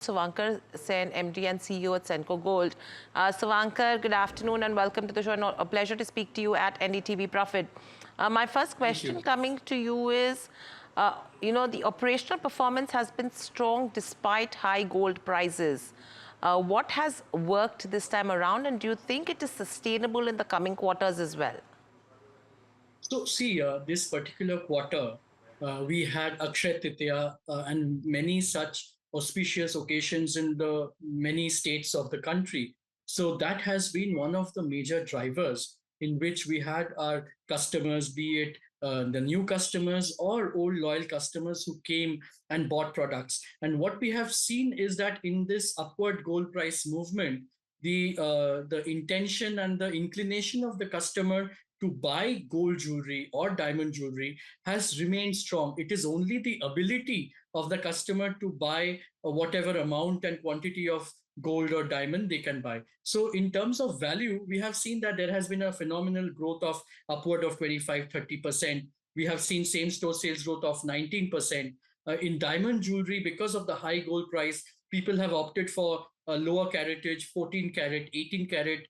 Suvankar Sen, MD and CEO at Senco Gold. Suvankar, good afternoon and welcome to the show. And a pleasure to speak to you at NDTV Profit. My first Thank you. question coming to you is, the operational performance has been strong despite high gold prices. What has worked this time around, and do you think it is sustainable in the coming quarters as well? So, see, this particular quarter, we had Akshay Tritiya and many such auspicious occasions in the many states of the country. So, that has been one of the major drivers in which we had our customers, be it the new customers or old loyal customers who came and bought products. And what we have seen is that in this upward gold price movement, the intention and the inclination of the customer to buy gold jewelry or diamond jewelry has remained strong. It is only the ability of the customer to buy whatever amount and quantity of gold or diamond they can buy. So in terms of value, we have seen that there has been a phenomenal growth of upward of 25-30%. We have seen same store sales growth of 19%. In diamond jewelry, because of the high gold price, people have opted for lower caratage, 14 carat, 18 carat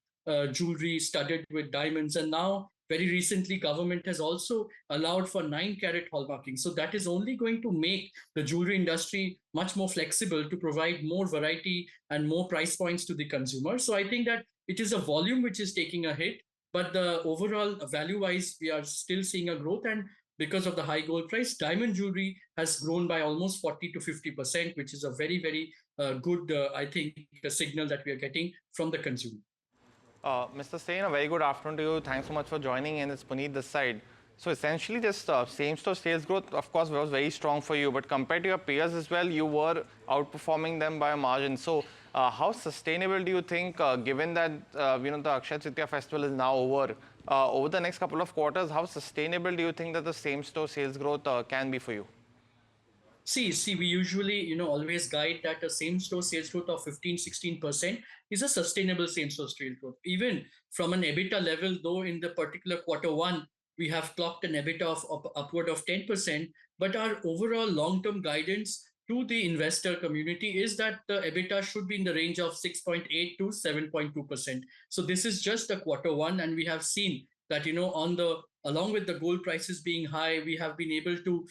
jewelry studded with diamonds. And now very recently, government has also allowed for 9 carat hallmarking. So that is only going to make the jewelry industry much more flexible to provide more variety and more price points to the consumer. So I think that it is a volume which is taking a hit, but the overall value-wise, we are still seeing a growth. And because of the high gold price, diamond jewelry has grown by almost 40 to 50%, which is a very, very good, I think, a signal that we are getting from the consumer. Mr. Sen, a very good afternoon to you. Thanks so much for joining in. It's Puneet this side. So essentially, this same-store sales growth, of course, was very strong for you. But compared to your peers as well, you were outperforming them by a margin. So how sustainable do you think, given that the Akshay Tritiya festival is now over the next couple of quarters, how sustainable do you think that the same-store sales growth can be for you? See, we usually, always guide that a same-store sales growth of 15-16% is a sustainable same-store sales growth. Even from an EBITDA level, though in the particular quarter one, we have clocked an EBITDA of upward of 10%, but our overall long-term guidance to the investor community is that the EBITDA should be in the range of 6.8 to 7.2%. So this is just a quarter one, and we have seen that, along with the gold prices being high, we have been able to,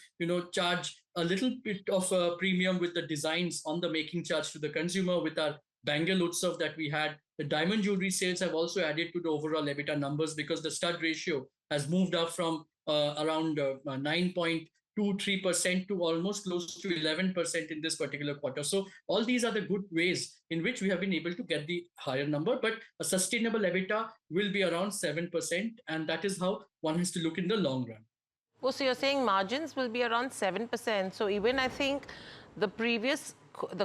charge a little bit of a premium with the designs on the making charge to the consumer with our Bangle Utsav that we had. The diamond jewelry sales have also added to the overall EBITDA numbers because the stud ratio has moved up from around 9.23% to almost close to 11% in this particular quarter. So all these are the good ways in which we have been able to get the higher number, but a sustainable EBITDA will be around 7%, and that is how one has to look in the long run. Oh, so you're saying margins will be around 7%. So even I think the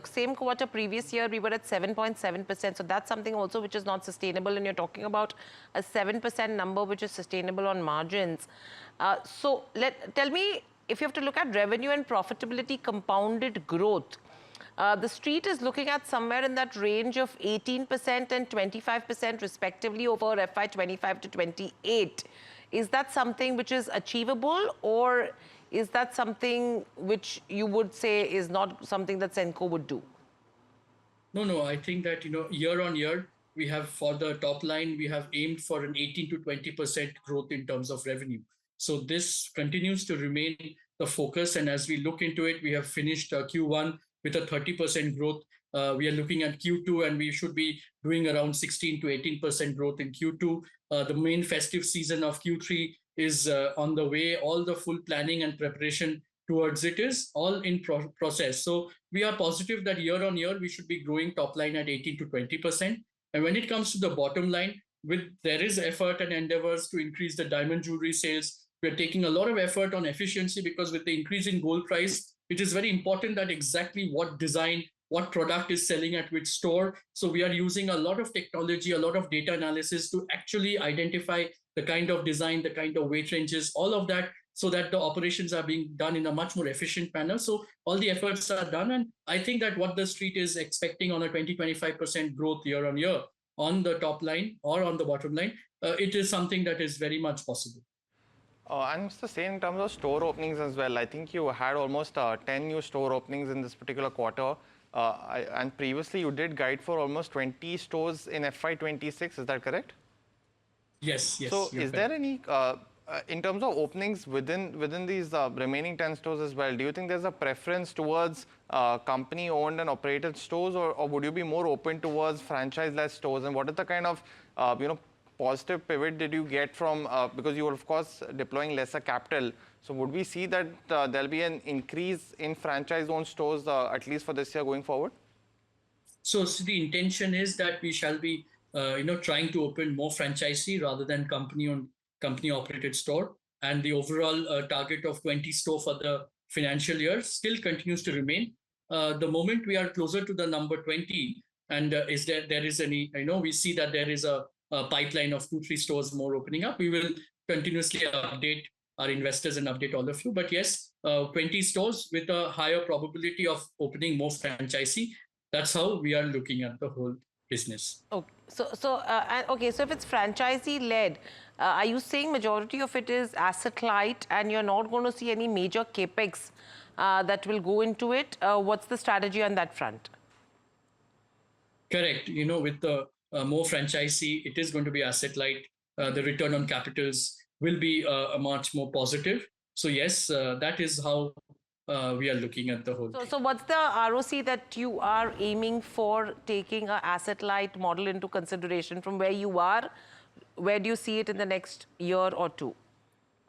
same quarter previous year, we were at 7.7%. So that's something also which is not sustainable. And you're talking about a 7% number which is sustainable on margins. Tell me, if you have to look at revenue and profitability compounded growth, the street is looking at somewhere in that range of 18% and 25% respectively over FY25 to 28. Is that something which is achievable, or is that something which you would say is not something that Senco would do? No, I think that, year on year, we have for the top line, we have aimed for an 18 to 20% growth in terms of revenue. So this continues to remain the focus. And as we look into it, we have finished Q1 with a 30% growth. We are looking at Q2, and we should be doing around 16 to 18% growth in Q2. The main festive season of Q3 is on the way. All the full planning and preparation towards it is all in process. So we are positive that year on year, we should be growing top line at 18 to 20%. And when it comes to the bottom line, there is effort and endeavors to increase the diamond jewelry sales. We're taking a lot of effort on efficiency because with the increase in gold price, it is very important that exactly what design, what product is selling at which store. So we are using a lot of technology, a lot of data analysis to actually identify the kind of design, the kind of weight ranges, all of that, so that the operations are being done in a much more efficient manner. So all the efforts are done. And I think that what the street is expecting on a 20-25% growth year on year on the top line or on the bottom line, it is something that is very much possible. And it's the same in terms of store openings as well. I think you had almost 10 new store openings in this particular quarter. And previously you did guide for almost 20 stores in FY26, is that correct? Yes, So you're is correct. there any, in terms of openings within these remaining 10 stores as well, do you think there's a preference towards company-owned and operated stores, or would you be more open towards franchise-led stores? And what is the kind of, positive pivot did you get from, because you were, of course, deploying lesser capital. So would we see that there'll be an increase in franchise-owned stores, at least for this year going forward? So the intention is that we shall be, trying to open more franchisee rather than company-owned, company-operated store. And the overall target of 20 store for the financial year still continues to remain. The moment we are closer to the number 20, and is there is any, we see that there is a pipeline of 2-3 stores more opening up, we will continuously update our investors and update all of you. But yes, 20 stores with a higher probability of opening more franchisee. That's how we are looking at the whole business. Okay. So if it's franchisee-led, are you saying majority of it is asset-light and you're not going to see any major capex that will go into it? What's the strategy on that front? Correct. With the more franchisee, it is going to be asset-light. The return on capitals will be a much more positive. So yes, that is how we are looking at the whole thing. So what's the ROC that you are aiming for, taking an asset-light model into consideration from where you are? Where do you see it in the next year or two?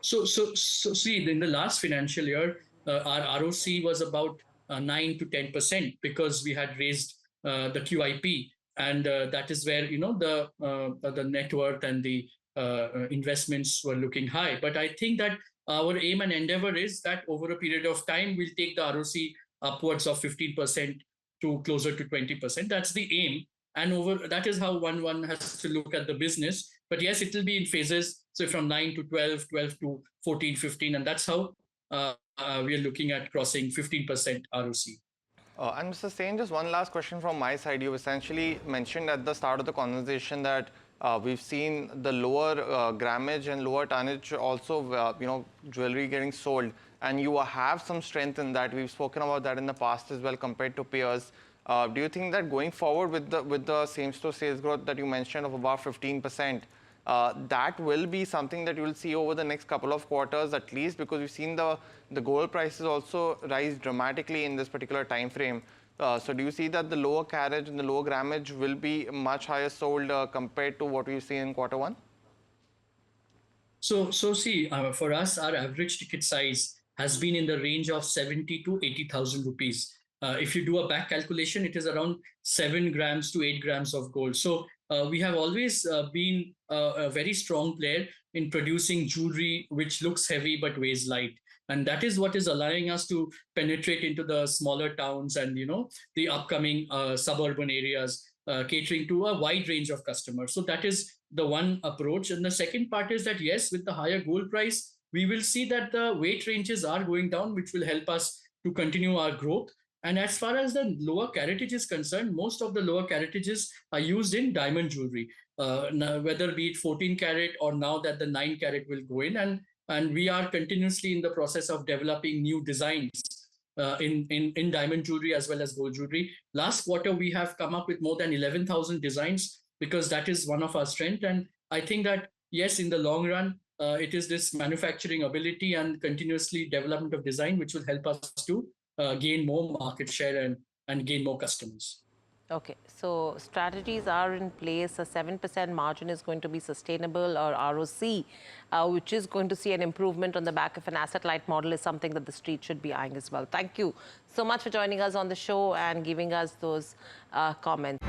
So see, in the last financial year, our ROC was about 9 to 10% because we had raised the QIP, and that is where the net worth and the investments were looking high. But I think that our aim and endeavor is that over a period of time, we'll take the ROC upwards of 15% to closer to 20%. That's the aim. And that is how one has to look at the business. But yes, it will be in phases. So from 9 to 12, 12 to 14, 15. And that's how we are looking at crossing 15% ROC. And Mr. Sen, just one last question from my side. You essentially mentioned at the start of the conversation that we've seen the lower grammage and lower tonnage also, jewelry getting sold. And you have some strength in that. We've spoken about that in the past as well compared to peers. Do you think that going forward with the same-store sales growth that you mentioned of about 15%, that will be something that you will see over the next couple of quarters at least, because we've seen the gold prices also rise dramatically in this particular time frame. So do you see that the lower carriage and the lower grammage will be much higher sold compared to what we've seen in quarter one? So see, for us, our average ticket size has been in the range of 70 to 80,000 rupees. If you do a back calculation, it is around 7 grams to 8 grams of gold. So we have always been a very strong player in producing jewelry which looks heavy but weighs light. And that is what is allowing us to penetrate into the smaller towns and, the upcoming suburban areas, catering to a wide range of customers. So that is the one approach. And the second part is that, yes, with the higher gold price, we will see that the weight ranges are going down, which will help us to continue our growth. And as far as the lower caratage is concerned, most of the lower caratages are used in diamond jewelry, whether be it 14 carat or now that the 9 carat will go in. And we are continuously in the process of developing new designs in diamond jewelry as well as gold jewelry. Last quarter, we have come up with more than 11,000 designs because that is one of our strengths. And I think that, yes, in the long run, it is this manufacturing ability and continuously development of design which will help us to gain more market share and gain more customers. Okay, so strategies are in place. A 7% margin is going to be sustainable, or ROC, which is going to see an improvement on the back of an asset-light model, is something that the street should be eyeing as well. Thank you so much for joining us on the show and giving us those comments.